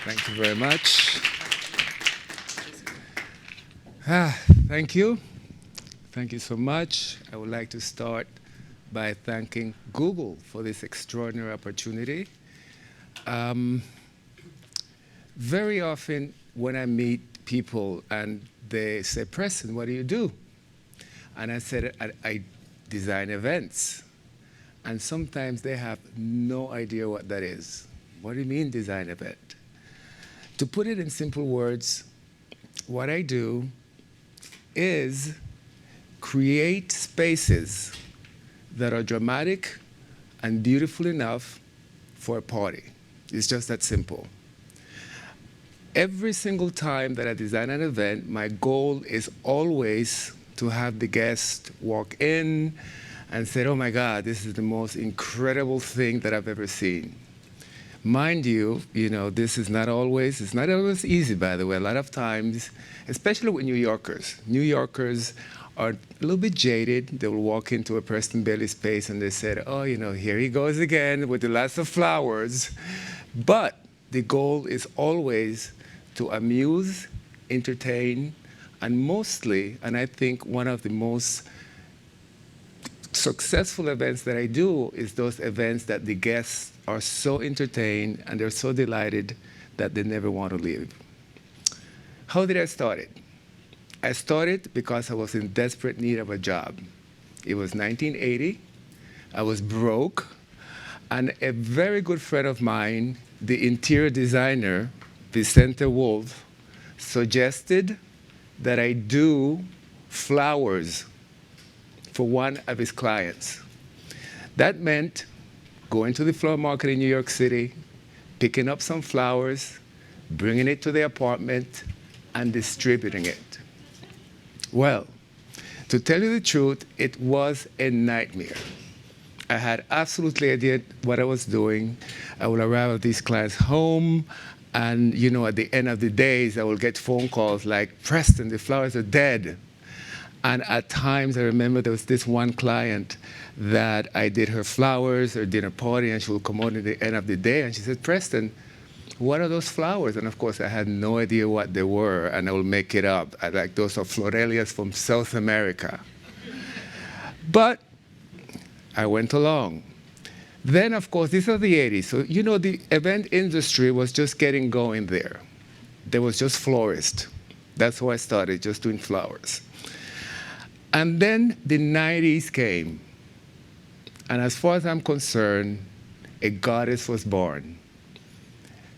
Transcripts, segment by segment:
Thank you very much. Thank you. Thank you so much. I would like to start by thanking Google for this extraordinary opportunity. Very often when I meet people and they say, Preston, what do you do? And I said, I design events. And sometimes they have no idea what that is. What do you mean design event? To put it in simple words, what I do is create spaces that are dramatic and beautiful enough for a party. It's just that simple. Every single time that I design an event, my goal is always to have the guest walk in and say, oh my God, this is the most incredible thing that I've ever seen. Mind you, this is not always, it's not always easy, by the way. A lot of times, especially with New Yorkers are a little bit jaded. They will walk into a Preston Bailey space and they said, oh, here he goes again with the lots of flowers. But the goal is always to amuse, entertain, and mostly, and I think one of the most successful events that I do is those events that the guests are so entertained and they're so delighted that they never want to leave. How did I start it? I started because I was in desperate need of a job. It was 1980. I was broke. And a very good friend of mine, the interior designer, Vicente Wolf, suggested that I do flowers for one of his clients. That meant going to the flower market in New York City, picking up some flowers, bringing it to the apartment, and distributing it. Well, to tell you the truth, it was a nightmare. I had absolutely no idea what I was doing. I would arrive at these clients' home, and at the end of the days, I will get phone calls like, Preston, the flowers are dead. And at times, I remember there was this one client that I did her flowers, her dinner party, and she would come out at the end of the day, and she said, Preston, what are those flowers? And of course, I had no idea what they were, and I will make it up. Those are florelias from South America. But I went along. Then, of course, these are the 80s. So, the event industry was just getting going there. There was just florists. That's how I started, just doing flowers. And then the 90s came. And as far as I'm concerned, a goddess was born.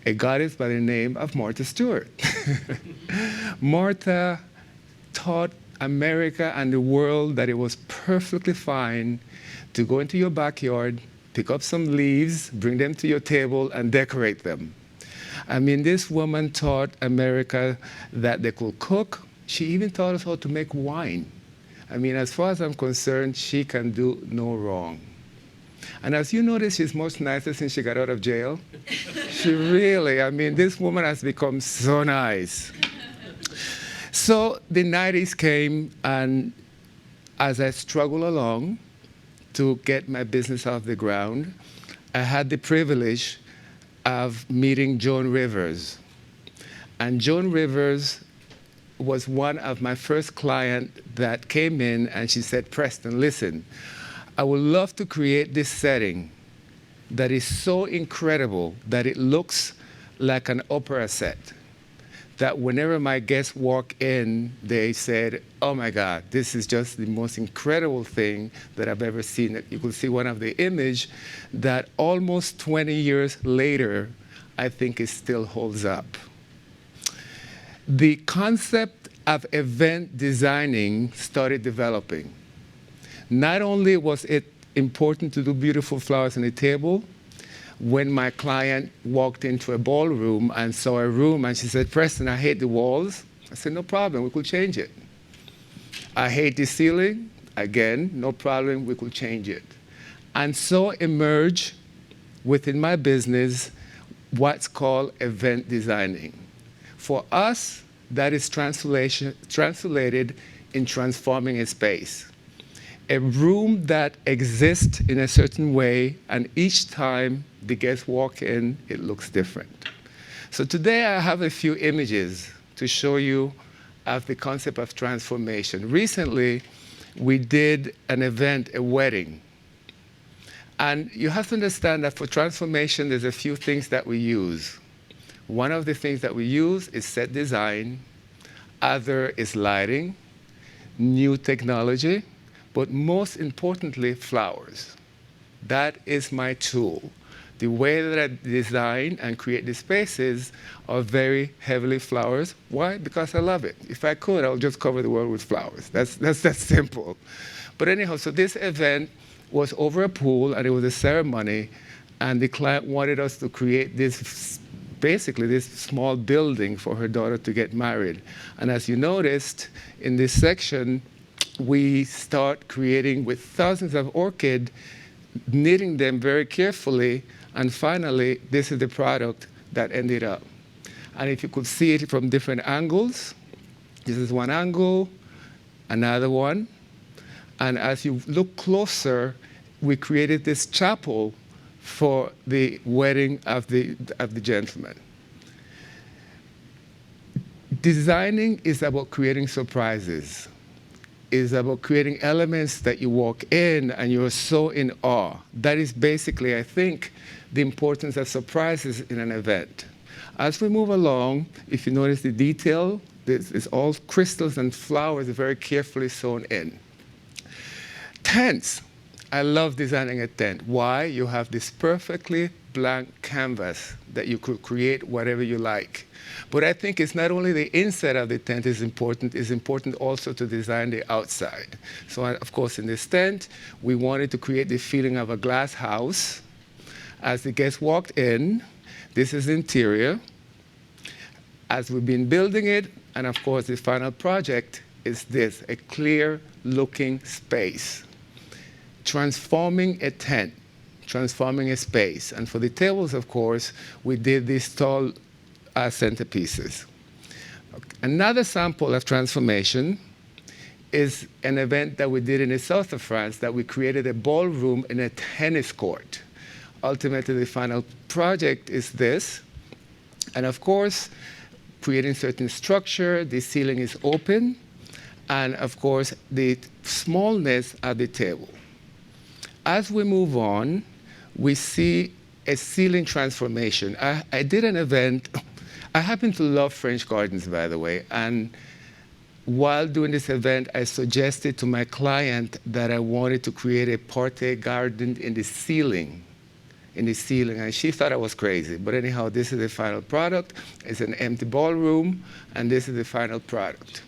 A goddess by the name of Martha Stewart. Martha taught America and the world that it was perfectly fine to go into your backyard, pick up some leaves, bring them to your table, and decorate them. I mean, this woman taught America that they could cook. She even taught us how to make wine. I mean, as far as I'm concerned, she can do no wrong. And as you notice, she's much nicer since she got out of jail. She really, this woman has become so nice. So the 90s came, and as I struggled along to get my business off the ground, I had the privilege of meeting Joan Rivers. And Joan Rivers was one of my first clients that came in, and she said, Preston, listen, I would love to create this setting that is so incredible that it looks like an opera set, that whenever my guests walk in, they said, oh my God, this is just the most incredible thing that I've ever seen. You could see one of the image that almost 20 years later, I think it still holds up. The concept of event designing started developing. Not only was it important to do beautiful flowers on the table, when my client walked into a ballroom and saw a room and she said, Preston, I hate the walls. I said, no problem, we could change it. I hate the ceiling. Again, no problem, we could change it. And so emerged within my business what's called event designing. For us, that is translated in transforming a space. A room that exists in a certain way, and each time the guests walk in, it looks different. So today I have a few images to show you of the concept of transformation. Recently, we did an event, a wedding. And you have to understand that for transformation, there's a few things that we use. One of the things that we use is set design. Other is lighting, new technology, but most importantly, flowers. That is my tool. The way that I design and create the spaces are very heavily flowers. Why? Because I love it. If I could, I would just cover the world with flowers. That's that simple. But anyhow, so this event was over a pool, and it was a ceremony, and the client wanted us to create this, basically this small building for her daughter to get married. And as you noticed in this section, we start creating with thousands of orchids, knitting them very carefully, and finally, this is the product that ended up. And if you could see it from different angles, this is one angle, another one. And as you look closer, we created this chapel for the wedding of the gentleman. Designing is about creating surprises. Is about creating elements that you walk in and you're so in awe. That is basically, I think, the importance of surprises in an event. As we move along, if you notice the detail, it's all crystals and flowers very carefully sewn in. Tents. I love designing a tent. Why? You have this perfectly blank canvas that you could create whatever you like. But I think it's not only the inside of the tent is important, it's important also to design the outside. So of course in this tent, we wanted to create the feeling of a glass house. As the guests walked in, this is the interior. As we've been building it, and of course the final project is this, a clear looking space. Transforming a tent, transforming a space. And for the tables, of course, we did these tall centerpieces. Another sample of transformation is an event that we did in the south of France, that we created a ballroom in a tennis court. Ultimately, the final project is this. And of course, creating certain structure, the ceiling is open, and of course, the smallness of the table. As we move on, we see a ceiling transformation. I did an event. I happen to love French gardens, by the way, and while doing this event, I suggested to my client that I wanted to create a parterre garden in the ceiling, and she thought I was crazy. But anyhow, this is the final product. It's an empty ballroom, and this is the final product.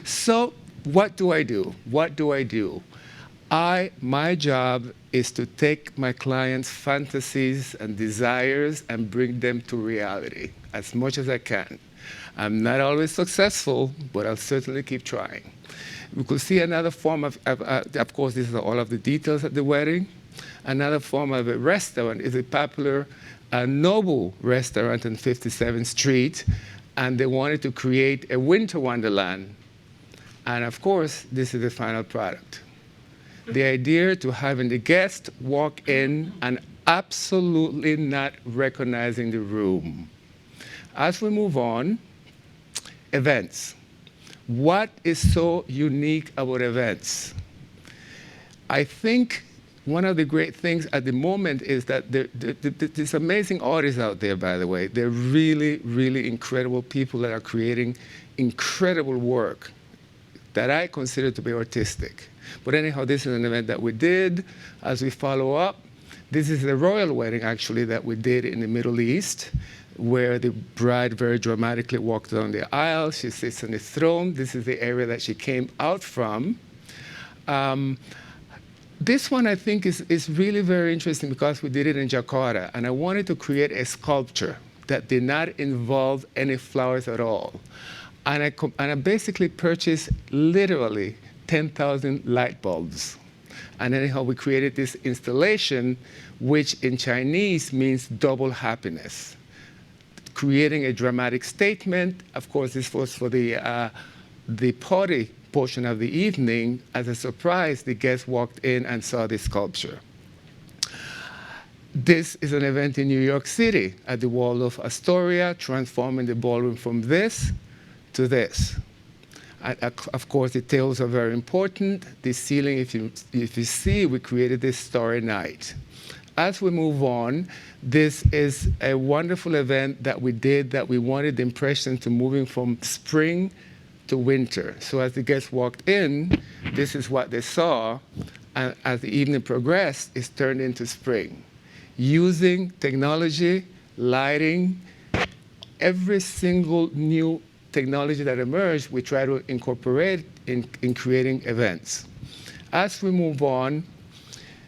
So what do I do? What do I do? My job is to take my clients' fantasies and desires and bring them to reality as much as I can. I'm not always successful, but I'll certainly keep trying. We could see another form of course, these are all of the details at the wedding. Another form of a restaurant is a popular Noble restaurant on 57th Street, and they wanted to create a winter wonderland. And of course, this is the final product. The idea to having the guest walk in and absolutely not recognizing the room. As we move on, events. What is so unique about events? I think one of the great things at the moment is that there's amazing artists out there, by the way. They're really, really incredible people that are creating incredible work that I consider to be artistic. But anyhow, this is an event that we did. As we follow up, this is the royal wedding, actually, that we did in the Middle East, where the bride very dramatically walked down the aisle. She sits on the throne. This is the area that she came out from. This one, I think, is really very interesting because we did it in Jakarta, and I wanted to create a sculpture that did not involve any flowers at all. And I basically purchased literally 10,000 light bulbs. And anyhow, we created this installation, which in Chinese means double happiness. Creating a dramatic statement. Of course, this was for the party portion of the evening. As a surprise, the guests walked in and saw this sculpture. This is an event in New York City at the Waldorf Astoria, transforming the ballroom from this to this. And of course, the tails are very important. The ceiling, if you see, we created this Starry Night. As we move on, this is a wonderful event that we did that we wanted the impression to moving from spring to winter. So as the guests walked in, this is what they saw. And as the evening progressed, it's turned into spring. Using technology, lighting, every single new technology that emerged, we try to incorporate in creating events. As we move on,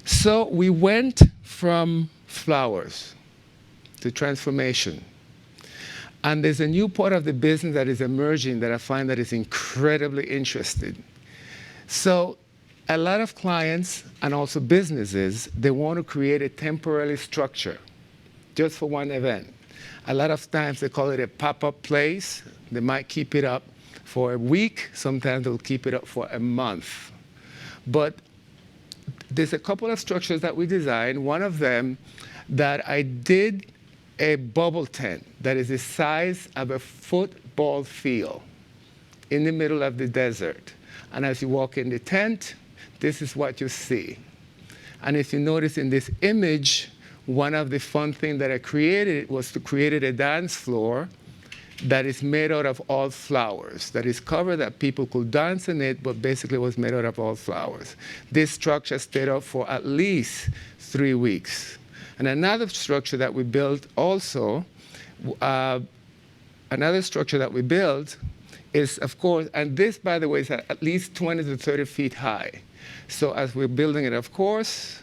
so we went from flowers to transformation. And there's a new part of the business that is emerging that I find that is incredibly interesting. So a lot of clients and also businesses, they want to create a temporary structure just for one event. A lot of times they call it a pop-up place. They might keep it up for a week. Sometimes they'll keep it up for a month. But there's a couple of structures that we designed. One of them that I did a bubble tent that is the size of a football field in the middle of the desert. And as you walk in the tent, this is what you see. And if you notice in this image, one of the fun things that I created was to create a dance floor that is made out of all flowers, that is covered that people could dance in it, but basically was made out of all flowers. This structure stayed up for at least 3 weeks. And another structure that we built also, is, of course, and this, by the way, is at least 20 to 30 feet high. So as we're building it, of course,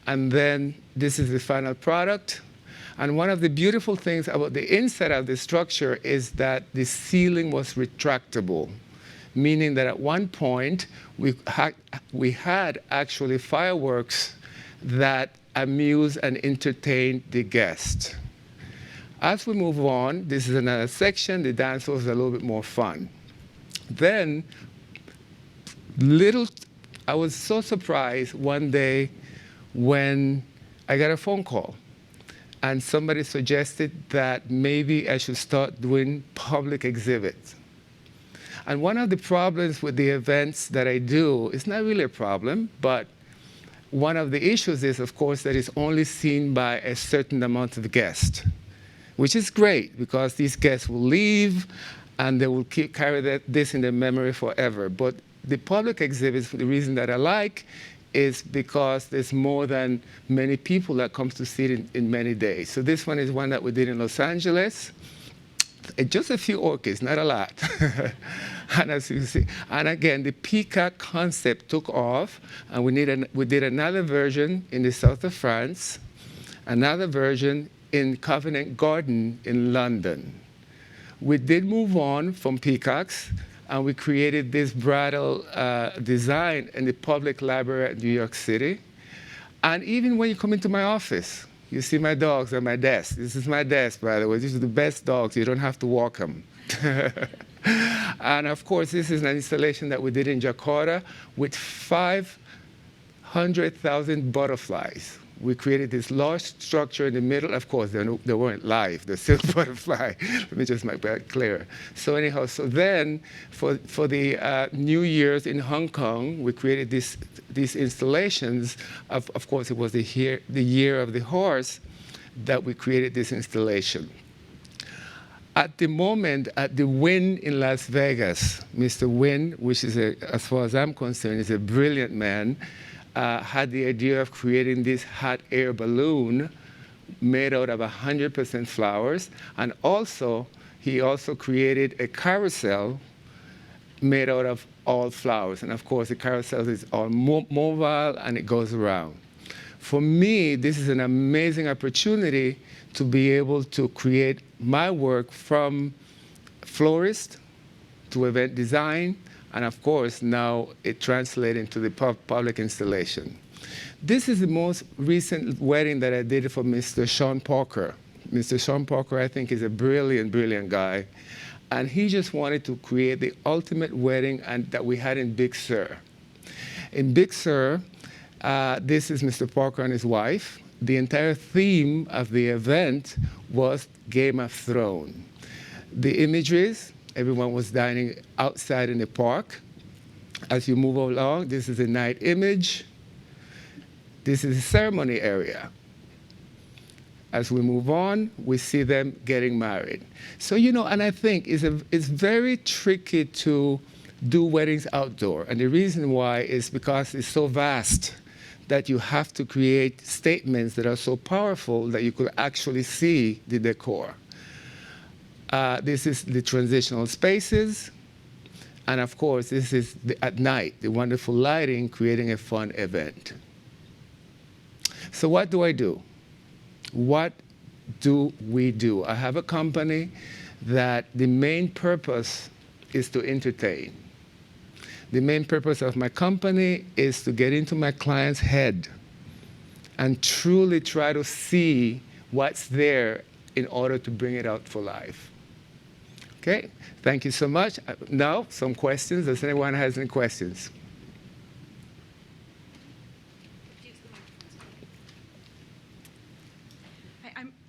and then this is the final product. And one of the beautiful things about the inside of the structure is that the ceiling was retractable, meaning that at one point, we had actually fireworks that amuse and entertain the guest. As we move on, this is another section. The dance floor is a little bit more fun. Then, I was so surprised one day when I got a phone call. And somebody suggested that maybe I should start doing public exhibits. And one of the problems with the events that I do, it's not really a problem, but one of the issues is, of course, that it's only seen by a certain amount of guests, which is great because these guests will leave and they will carry this in their memory forever. But the public exhibits, the reason that I like, is because there's more than many people that comes to see it in many days. So this one is one that we did in Los Angeles. Just a few orchids, not a lot. And as you see, and again, the peacock concept took off, and we did another version in the south of France, another version in Covent Garden in London. We did move on from peacocks, and we created this bridal design in the public library at New York City. And even when you come into my office, you see my dogs on my desk. This is my desk, by the way. These are the best dogs. You don't have to walk them. And of course, this is an installation that we did in Jakarta with 500,000 butterflies. We created this large structure in the middle. Of course, they weren't live. They're still butterfly. Let me just make that clear. So anyhow, so then for the New Year's in Hong Kong, we created these installations. Of course, it was the year of the horse that we created this installation. At the moment, at the Wynn in Las Vegas, Mr. Wynn, which is, as far as I'm concerned, is a brilliant man, had the idea of creating this hot air balloon made out of 100% flowers. And also, he also created a carousel made out of all flowers. And of course, the carousel is all mobile and it goes around. For me, this is an amazing opportunity to be able to create my work from florist to event design, and of course, now it translates into the public installation. This is the most recent wedding that I did for Mr. Sean Parker. Mr. Sean Parker, I think, is a brilliant, brilliant guy. And he just wanted to create the ultimate wedding that we had in Big Sur. In Big Sur, this is Mr. Parker and his wife. the entire theme of the event was Game of Thrones. The imageries, everyone was dining outside in the park. As you move along, this is a night image. This is the ceremony area. As we move on, we see them getting married. So, and I think it's very tricky to do weddings outdoor. And the reason why is because it's so vast that you have to create statements that are so powerful that you could actually see the decor. This is the transitional spaces. And of course, this is at night, the wonderful lighting, creating a fun event. So what do I do? What do we do? I have a company that the main purpose is to entertain. The main purpose of my company is to get into my client's head and truly try to see what's there in order to bring it out for life. Okay, thank you so much. Now, some questions. Does anyone have any questions?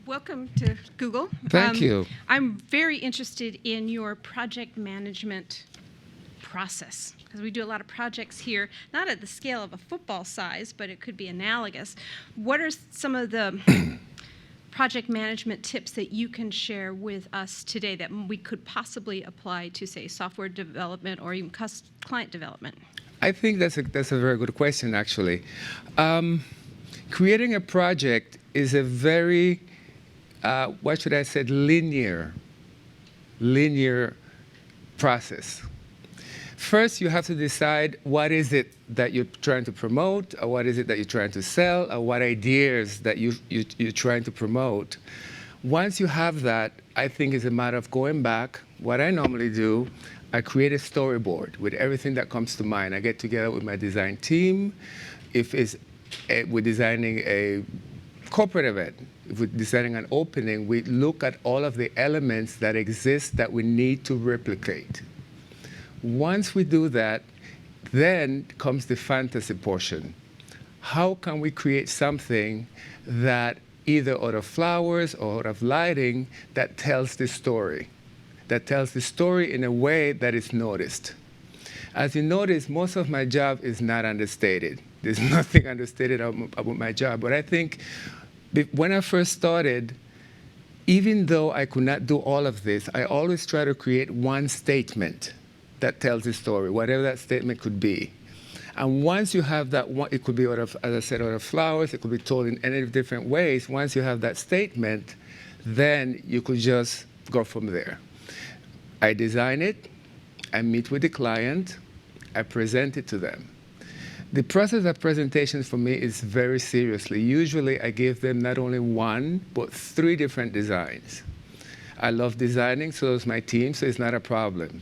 Welcome to Google. Thank you. I'm very interested in your project management process, because we do a lot of projects here, not at the scale of a football size, but it could be analogous. What are some of the project management tips that you can share with us today that we could possibly apply to, say, software development or even client development? I think that's a very good question, actually. Creating a project is a very, what should I say, linear process. First, you have to decide what is it that you're trying to promote, or what is it that you're trying to sell, or what ideas that you're trying to promote. Once you have that, I think it's a matter of going back. What I normally do, I create a storyboard with everything that comes to mind. I get together with my design team. If we're designing a corporate event, if we're designing an opening, we look at all of the elements that exist that we need to replicate. Once we do that, then comes the fantasy portion. How can we create something that either out of flowers or out of lighting that tells the story in a way that is noticed? As you notice, most of my job is not understated. There's nothing understated about my job. But I think when I first started, even though I could not do all of this, I always try to create one statement that tells the story, whatever that statement could be. And once you have that one, it could be out of, as I said, out of flowers, it could be told in any different ways. Once you have that statement, then you could just go from there. I design it, I meet with the client, I present it to them. The process of presentation for me is very seriously. Usually I give them not only one, but 3 different designs. I love designing, so does my team, so it's not a problem.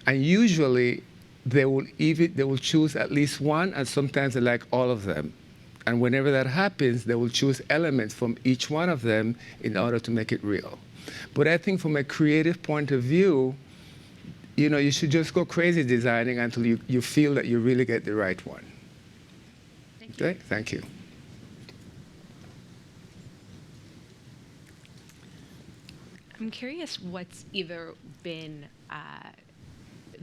And usually, they will choose at least one, and sometimes they like all of them. And whenever that happens, they will choose elements from each one of them in order to make it real. But I think from a creative point of view, you should just go crazy designing until you feel that you really get the right one. Thank you. Okay? Thank you. I'm curious what's either been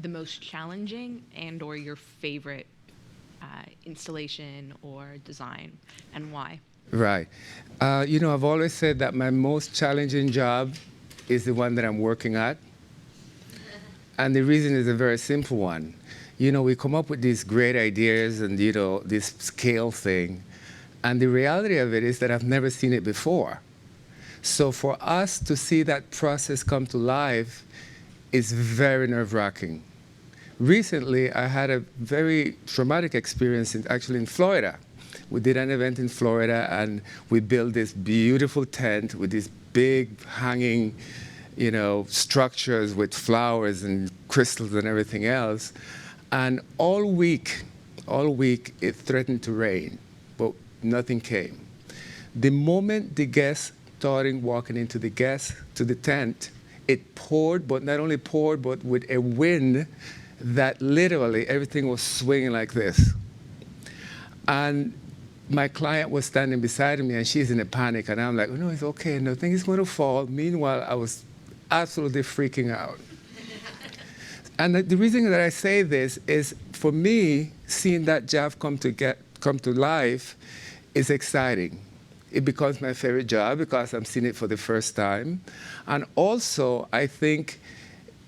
the most challenging and or your favorite installation or design, and why? Right. I've always said that my most challenging job is the one that I'm working at. And the reason is a very simple one. We come up with these great ideas and, this scale thing. And the reality of it is that I've never seen it before. So for us to see that process come to life is very nerve-wracking. Recently, I had a very traumatic experience actually in Florida. We did an event in Florida, and we built this beautiful tent with these big hanging, structures with flowers and crystals and everything else. And all week, it threatened to rain, but nothing came. The moment the guests started walking into the tent, it poured, but not only poured, but with a wind that literally everything was swinging like this. And my client was standing beside me, and she's in a panic, and I'm like, oh, no, it's okay, nothing is going to fall. Meanwhile, I was absolutely freaking out. And the reason that I say this is, for me, seeing that job come to life is exciting. It becomes my favorite job because I'm seeing it for the first time. And also, I think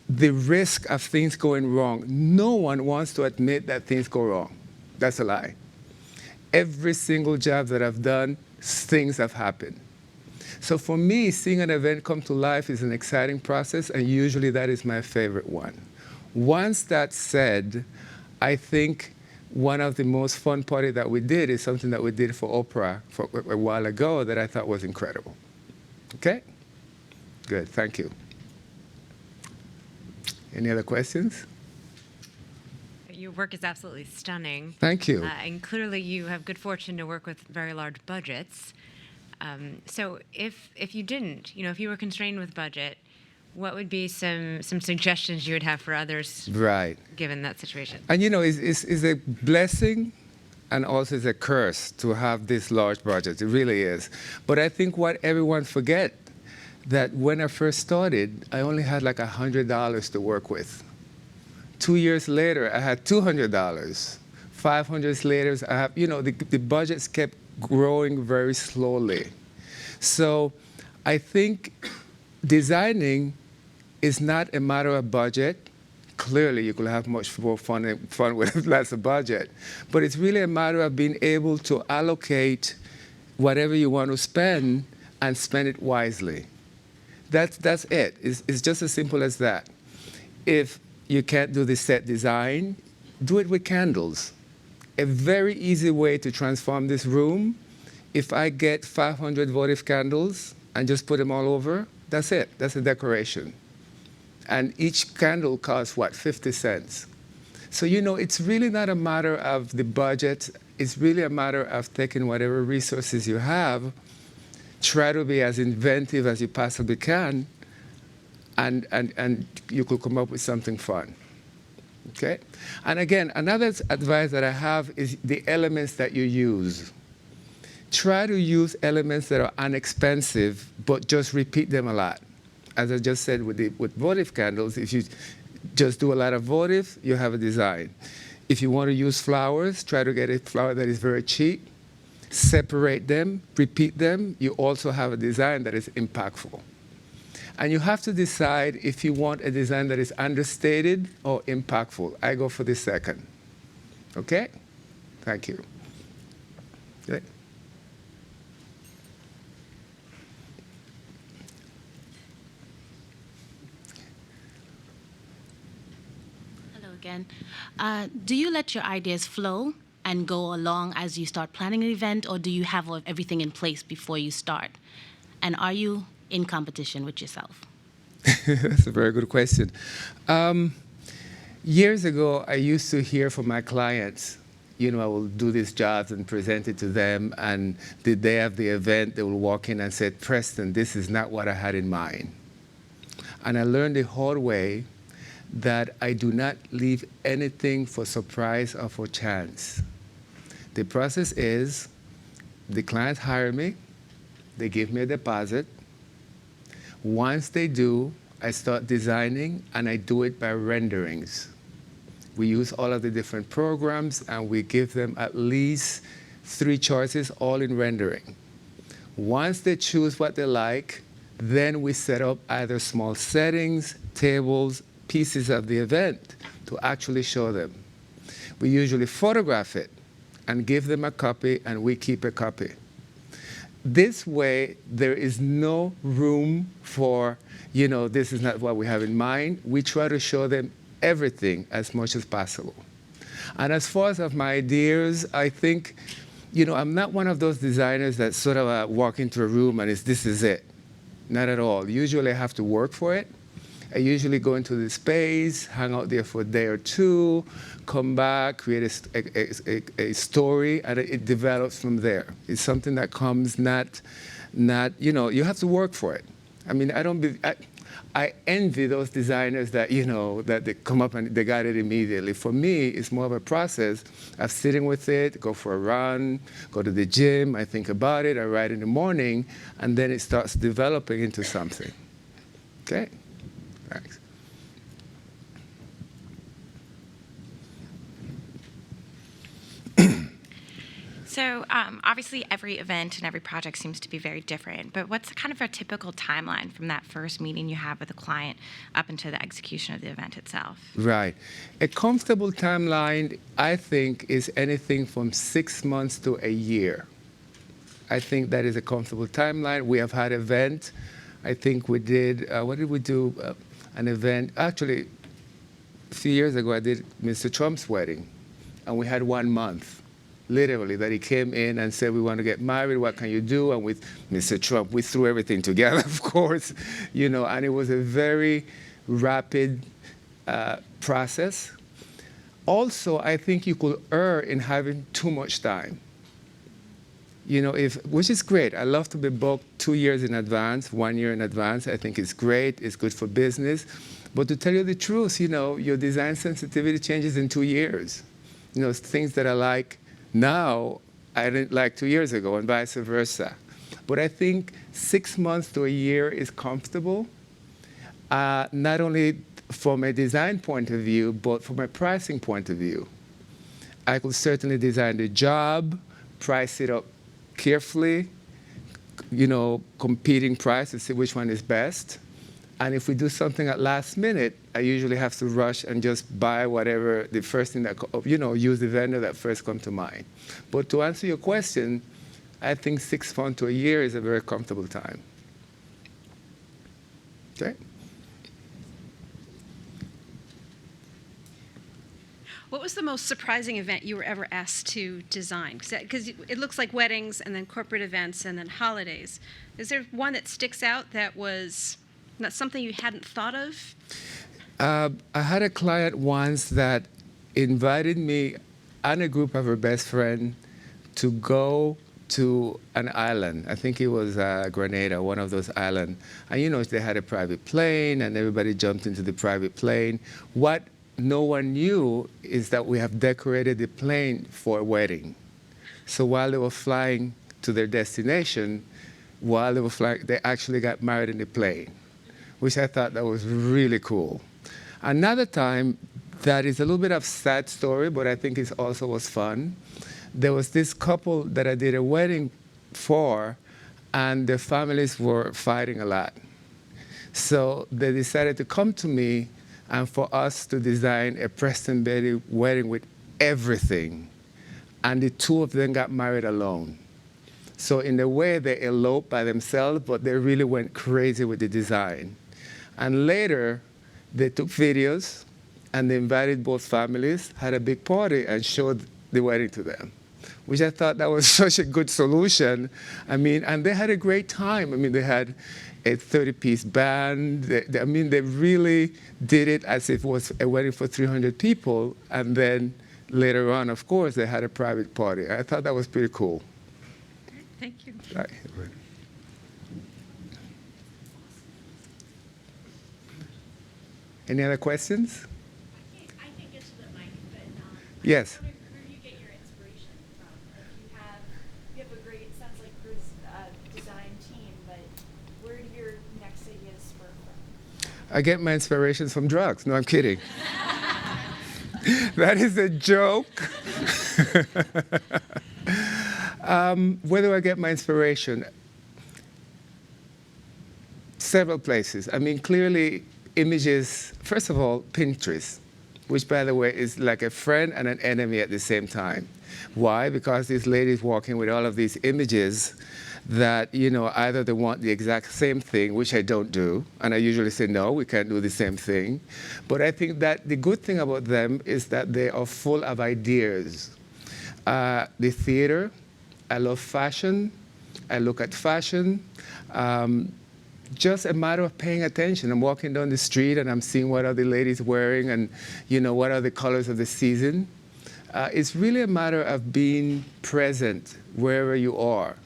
the risk of things going wrong, no one wants to admit that things go wrong. That's a lie. Every single job that I've done, things have happened. So for me, seeing an event come to life is an exciting process, and usually that is my favorite one. Once that's said, I think one of the most fun party that we did is something that we did for Oprah a while ago that I thought was incredible. Okay? Good, thank you. Any other questions? Your work is absolutely stunning. Thank you. And clearly you have good fortune to work with very large budgets. So if you didn't, if you were constrained with budget, what would be some suggestions you would have for others, right, given that situation? And it's a blessing and also it's a curse to have this large budget. It really is. But I think what everyone forget, that when I first started, I only had like $100 to work with. 2 years later, I had $200. 500 later, I have, the budgets kept growing very slowly. So I think designing is not a matter of budget. Clearly, you could have much more fun with less of budget. But it's really a matter of being able to allocate whatever you want to spend and spend it wisely. That's it. It's just as simple as that. If you can't do the set design, do it with candles. A very easy way to transform this room, if I get 500 votive candles and just put them all over, that's it. That's a decoration. And each candle costs, 50 cents? So, it's really not a matter of the budget. It's really a matter of taking whatever resources you have, try to be as inventive as you possibly can, and you could come up with something fun. Okay? And again, another advice that I have is the elements that you use. Try to use elements that are inexpensive, but just repeat them a lot. As I just said with votive candles, if you just do a lot of votive, you have a design. If you want to use flowers, try to get a flower that is very cheap, separate them, repeat them, you also have a design that is impactful. And you have to decide if you want a design that is understated or impactful. I go for the second. Okay? Thank you. Good. Hello again. Do you let your ideas flow and go along as you start planning an event, or do you have everything in place before you start? And are you in competition with yourself? That's a very good question. Years ago, I used to hear from my clients, I will do these jobs and present it to them, and the day of the event, they will walk in and say, Preston, this is not what I had in mind. And I learned the hard way that I do not leave anything for surprise or for chance. The process is, the clients hire me, they give me a deposit. Once they do, I start designing, and I do it by renderings. We use all of the different programs, and we give them at least 3 choices, all in rendering. Once they choose what they like, then we set up either small settings, tables, pieces of the event to actually show them. We usually photograph it and give them a copy, and we keep a copy. This way, there is no room for, this is not what we have in mind. We try to show them everything as much as possible. And as far as of my ideas, I think, I'm not one of those designers that sort of walk into a room and this is it. Not at all. Usually I have to work for it. I usually go into the space, hang out there for a day or two, come back, create a story, and it develops from there. It's something that comes not, you have to work for it. I mean, I envy those designers that, that they come up and they got it immediately. For me, it's more of a process of sitting with it, go for a run, go to the gym, I think about it, I write in the morning, and then it starts developing into something. Okay? Thanks. So obviously every event and every project seems to be very different, but what's kind of a typical timeline from that first meeting you have with a client up into the execution of the event itself? Right. A comfortable timeline, I think, is anything from 6 months to a year. I think that is a comfortable timeline. We have had events. I think we did, what did we do? An event, actually, a few years ago, I did Mr. Trump's wedding, and we had 1 month. Literally, that he came in and said, we want to get married, what can you do? And with Mr. Trump, we threw everything together, of course, and it was a very rapid process. Also, I think you could err in having too much time. Which is great. I love to be booked 2 years in advance, 1 year in advance. I think it's great, it's good for business. But to tell you the truth, your design sensitivity changes in 2 years. Things that I like now, I didn't like 2 years ago, and vice versa. But I think 6 months to a year is comfortable, not only from a design point of view, but from a pricing point of view. I could certainly design the job, price it up carefully, competing price to see which one is best. And if we do something at last minute, I usually have to rush and just buy whatever, the first thing that, use the vendor that first comes to mind. But to answer your question, I think 6 months to a year is a very comfortable time. Okay? What was the most surprising event you were ever asked to design? Because it looks like weddings and then corporate events and then holidays. Is there one that sticks out that was not something you hadn't thought of? I had a client once that invited me and a group of her best friend to go to an island. I think it was Grenada, one of those islands. And they had a private plane, and everybody jumped into the private plane. What no one knew is that we have decorated the plane for a wedding. So while they were flying to their destination, while they were flying, they actually got married in the plane, which I thought that was really cool. Another time, that is a little bit of sad story, but I think it also was fun. There was this couple that I did a wedding for, and their families were fighting a lot. So they decided to come to me and for us to design a Preston Bailey wedding with everything. And the two of them got married alone. So in a way, they eloped by themselves, but they really went crazy with the design. And later, they took videos, and they invited both families, had a big party, and showed the wedding to them, which I thought that was such a good solution. And they had a great time. They had a 30-piece band. They really did it as if it was a wedding for 300 people. And then later on, of course, they had a private party. I thought that was pretty cool. Thank you. Right. Any other questions? I can't get to the mic, but Yes. I wonder where you get your inspiration from. If you have a great, sounds like design team, but where do your next ideas spur from? I get my inspirations from drugs. No, I'm kidding. That is a joke. Where do I get my inspiration? Several places. Clearly, images, first of all, Pinterest, which, by the way, is like a friend and an enemy at the same time. Why? Because these ladies walking with all of these images that, either they want the exact same thing, which I don't do, and I usually say, no, we can't do the same thing. But I think that the good thing about them is that they are full of ideas. The theater, I love fashion. I look at fashion. Just a matter of paying attention. I'm walking down the street and I'm seeing what are the ladies wearing and, what are the colors of the season. It's really a matter of being present wherever you are.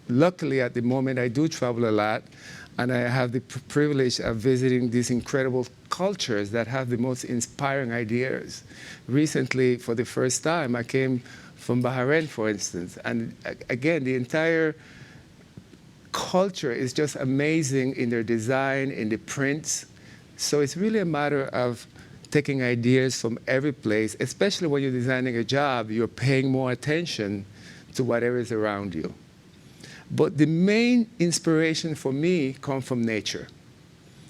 Luckily, at the moment, I do travel a lot, And I have the privilege of visiting these incredible cultures that have the most inspiring ideas. Recently, for the first time, I came from Bahrain, for instance. And again, the entire culture is just amazing in their design, in the prints. So it's really a matter of taking ideas from every place, especially when you're designing a job, you're paying more attention to whatever is around you. But the main inspiration for me comes from nature.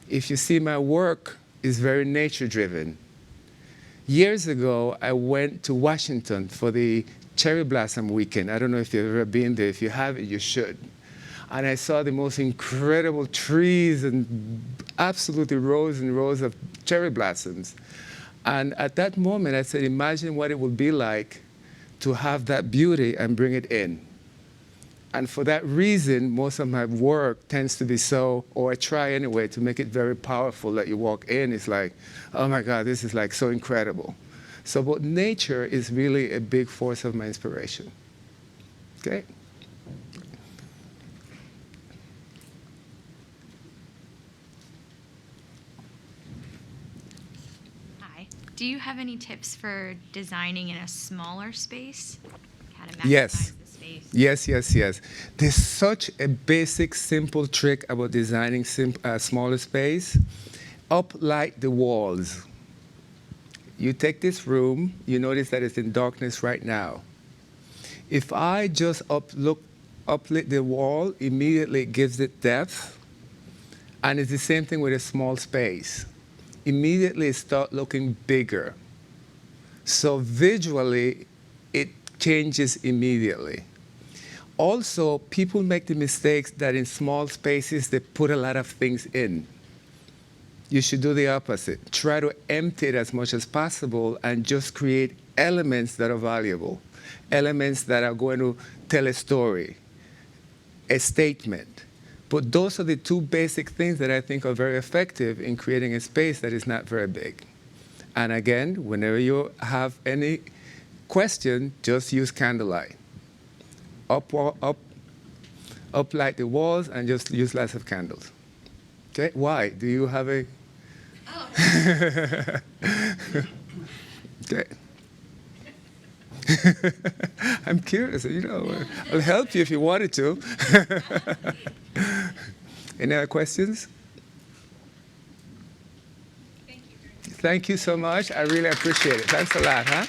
If you see my work, it's very nature-driven. Years ago, I went to Washington for the cherry blossom weekend. I don't know if you've ever been there. If you haven't, you should. And I saw the most incredible trees and absolutely rows and rows of cherry blossoms. And at that moment, I said, imagine what it would be like to have that beauty and bring it in. And for that reason, most of my work tends to be so, or I try anyway, to make it very powerful that you walk in, it's like, oh my God, this is like so incredible. So, but nature is really a big force of my inspiration. Okay? Hi. Do you have any tips for designing in a smaller space? How to maximize Yes. the space? Yes, yes, yes. There's such a basic, simple trick about designing smaller space. Uplight the walls. You take this room, you notice that it's in darkness right now. If I just uplit the wall, immediately it gives it depth. And it's the same thing with a small space. Immediately it starts looking bigger. So visually, it changes immediately. Also, people make the mistakes that in small spaces, they put a lot of things in. You should do the opposite. Try to empty it as much as possible and just create elements that are valuable, elements that are going to tell a story, a statement. But those are the two basic things that I think are very effective in creating a space that is not very big. And again, whenever you have any question, just use candlelight. Uplight the walls and just use lots of candles. Okay, why? Do you have a... Okay. I'm curious, you know, I'll help you if you wanted to. Any other questions? Thank you so much. I really appreciate it. Thanks a lot, huh?